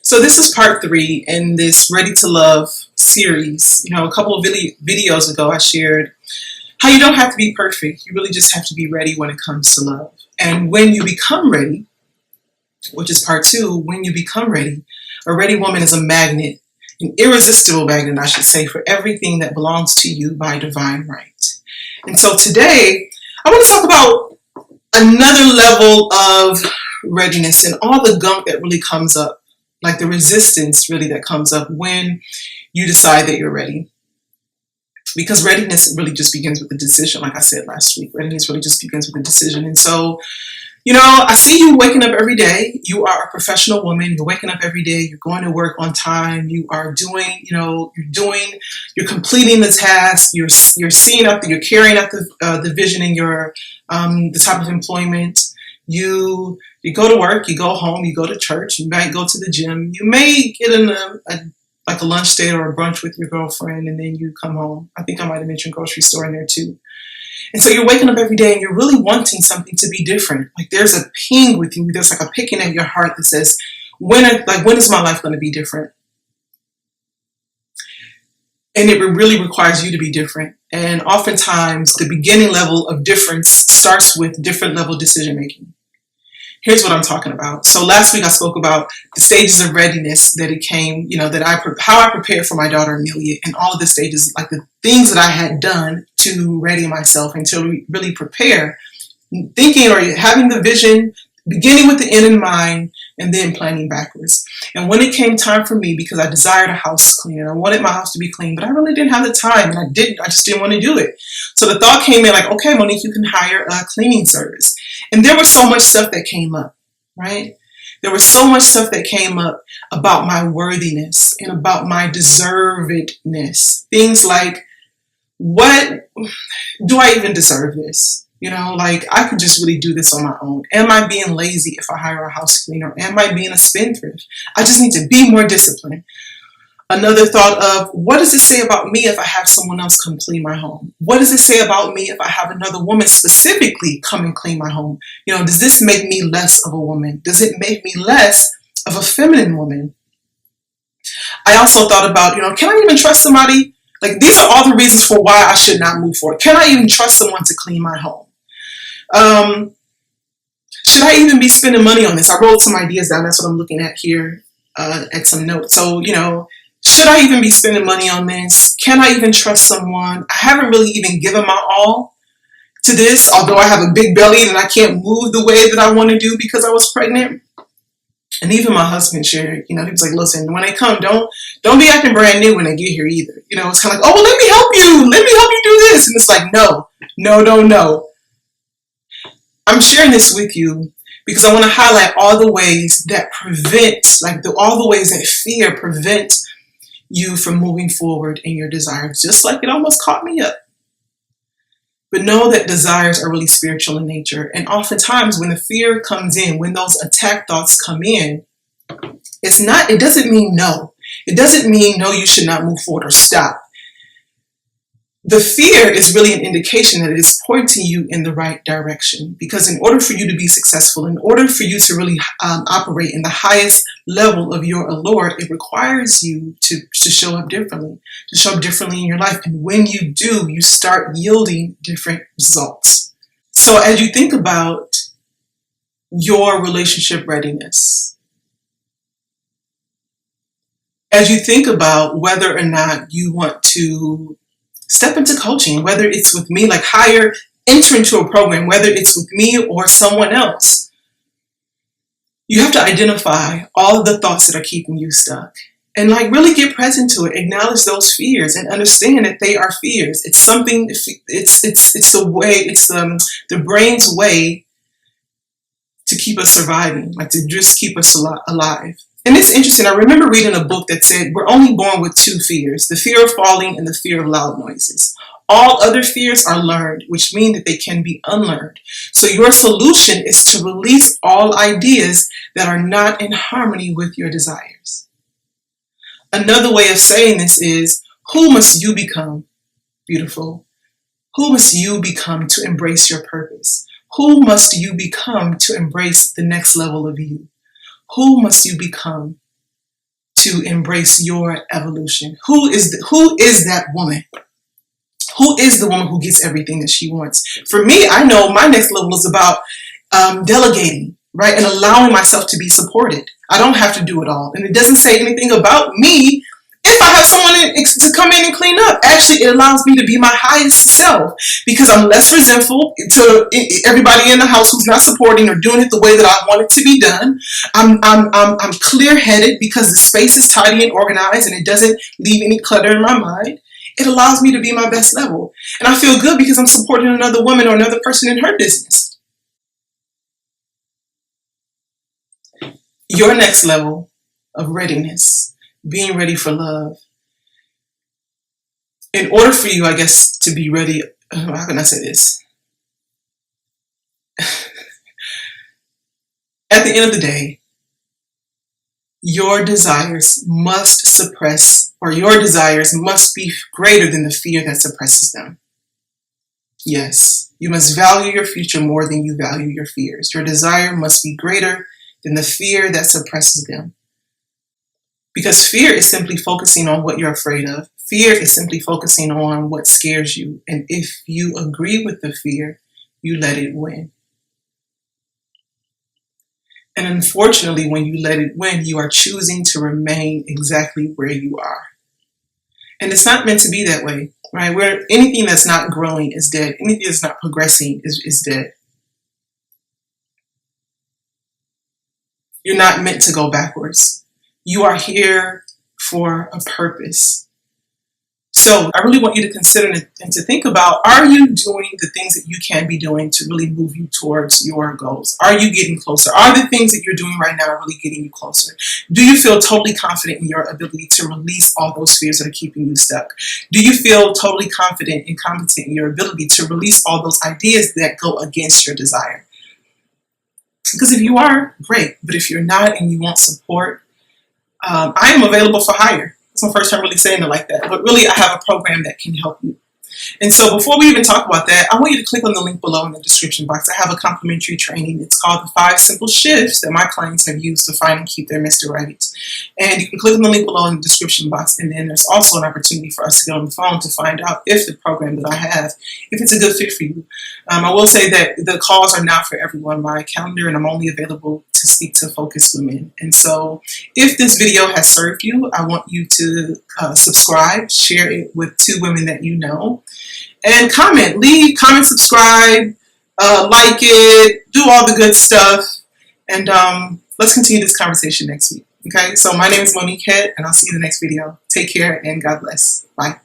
So this is part 3 in this Ready to Love series. A couple of videos ago I shared how you don't have to be perfect. You really just have to be ready when it comes to love. And when you become ready, which is part 2, when you become ready, a ready woman is a magnet, an irresistible magnet, I should say, for everything that belongs to you by divine right. And so today, I want to talk about another level of readiness and all the gunk that really comes up, like the resistance really that comes up when you decide that you're ready. Because readiness really just begins with a decision, like I said last week. Readiness really just begins with a decision. And so, I see you waking up every day. You are a professional woman. You're waking up every day. You're going to work on time. You are doing, you're completing the task. You're seeing up, you're carrying out the vision in your, the type of employment. You go to work, you go home, you go to church, you might go to the gym. You may get in a lunch date or a brunch with your girlfriend, and then you come home. I think I might have mentioned grocery store in there too. And so you're waking up every day and you're really wanting something to be different. Like there's a ping within you. There's like a picking at your heart that says, when is my life going to be different? And it really requires you to be different. And oftentimes the beginning level of difference starts with different level decision making. Here's what I'm talking about. So last week I spoke about the stages of readiness that it came, how I prepared for my daughter Amelia, and all of the stages, like the things that I had done to ready myself and to really prepare, thinking or having the vision, beginning with the end in mind, and then planning backwards. And when it came time for me, because I desired a house clean and I wanted my house to be clean, but I really didn't have the time, and I just didn't want to do it. So the thought came in like, okay, Monique, you can hire a cleaning service. And there was so much stuff that came up, right? There was so much stuff that came up about my worthiness and about my deservedness. Things like, what do I even deserve this? I could just really do this on my own. Am I being lazy if I hire a house cleaner? Am I being a spendthrift? I just need to be more disciplined. Another thought of, what does it say about me if I have someone else come clean my home? What does it say about me if I have another woman specifically come and clean my home? Does this make me less of a woman? Does it make me less of a feminine woman? I also thought about, can I even trust somebody? Like, these are all the reasons for why I should not move forward. Can I even trust someone to clean my home? Should I even be spending money on this? I wrote some ideas down. That's what I'm looking at here at some notes. So, should I even be spending money on this? Can I even trust someone? I haven't really even given my all to this, although I have a big belly and I can't move the way that I want to do because I was pregnant. And even my husband shared, he was like, listen, when they come, don't be acting brand new when they get here either. It's kind of like, oh, well, let me help you. Let me help you do this. And it's like, no. I'm sharing this with you because I want to highlight all the ways that prevent, all the ways that fear prevents you from moving forward in your desires, just like it almost caught me up. But know that desires are really spiritual in nature. And oftentimes when the fear comes in, when those attack thoughts come in, it doesn't mean no. It doesn't mean no, you should not move forward or stop. The fear is really an indication that it is pointing you in the right direction. Because in order for you to be successful, in order for you to really operate in the highest level of your allure, it requires you to show up differently, in your life. And when you do, you start yielding different results. So as you think about your relationship readiness, as you think about whether or not you want to step into coaching, whether it's with me, enter into a program, whether it's with me or someone else, you have to identify all of the thoughts that are keeping you stuck and really get present to it. Acknowledge those fears and understand that they are fears. It's something, it's the brain's way to keep us surviving, to just keep us alive. And it's interesting. I remember reading a book that said we're only born with 2 fears, the fear of falling and the fear of loud noises. All other fears are learned, which mean that they can be unlearned. So your solution is to release all ideas that are not in harmony with your desires. Another way of saying this is, who must you become, beautiful? Who must you become to embrace your purpose? Who must you become to embrace the next level of you? Who must you become to embrace your evolution. Who is that woman? Who is the woman who gets everything that she wants? For me, I know my next level is about delegating, right? And allowing myself to be supported. I don't have to do it all. And it doesn't say anything about me if I have someone to come in and clean up. Actually, it allows me to be my highest self because I'm less resentful to everybody in the house who's not supporting or doing it the way that I want it to be done. I'm clear-headed because the space is tidy and organized and it doesn't leave any clutter in my mind. It allows me to be my best level. And I feel good because I'm supporting another woman or another person in her business. Your next level of readiness, being ready for love. In order for you, I guess, to be ready, how can I say this? At the end of the day, your desires must suppress, or your desires must be greater than the fear that suppresses them. Yes, you must value your future more than you value your fears. Your desire must be greater than the fear that suppresses them. Because fear is simply focusing on what you're afraid of. Fear is simply focusing on what scares you. And if you agree with the fear, you let it win. And unfortunately, when you let it win, you are choosing to remain exactly where you are. And it's not meant to be that way, right? Where anything that's not growing is dead. Anything that's not progressing is dead. You're not meant to go backwards. You are here for a purpose. So I really want you to consider and to think about, are you doing the things that you can be doing to really move you towards your goals? Are you getting closer? Are the things that you're doing right now really getting you closer? Do you feel totally confident in your ability to release all those fears that are keeping you stuck? Do you feel totally confident and competent in your ability to release all those ideas that go against your desire? Because if you are, great. But if you're not and you want support, I am available for hire. It's my first time really saying it like that. But really, I have a program that can help you. And so before we even talk about that, I want you to click on the link below in the description box. I have a complimentary training. It's called the 5 Simple Shifts that my clients have used to find and keep their Mr. Right. And you can click on the link below in the description box. And then there's also an opportunity for us to get on the phone to find out if the program that I have, if it's a good fit for you. I will say that the calls are not for everyone. My calendar, and I'm only available to speak to focused women. And so if this video has served you, I want you to subscribe, share it with 2 women that you know, and comment, subscribe, like it, do all the good stuff, and let's continue this conversation next week. Okay, so my name is Monique Head, and I'll see you in the next video. Take care, and God bless. Bye.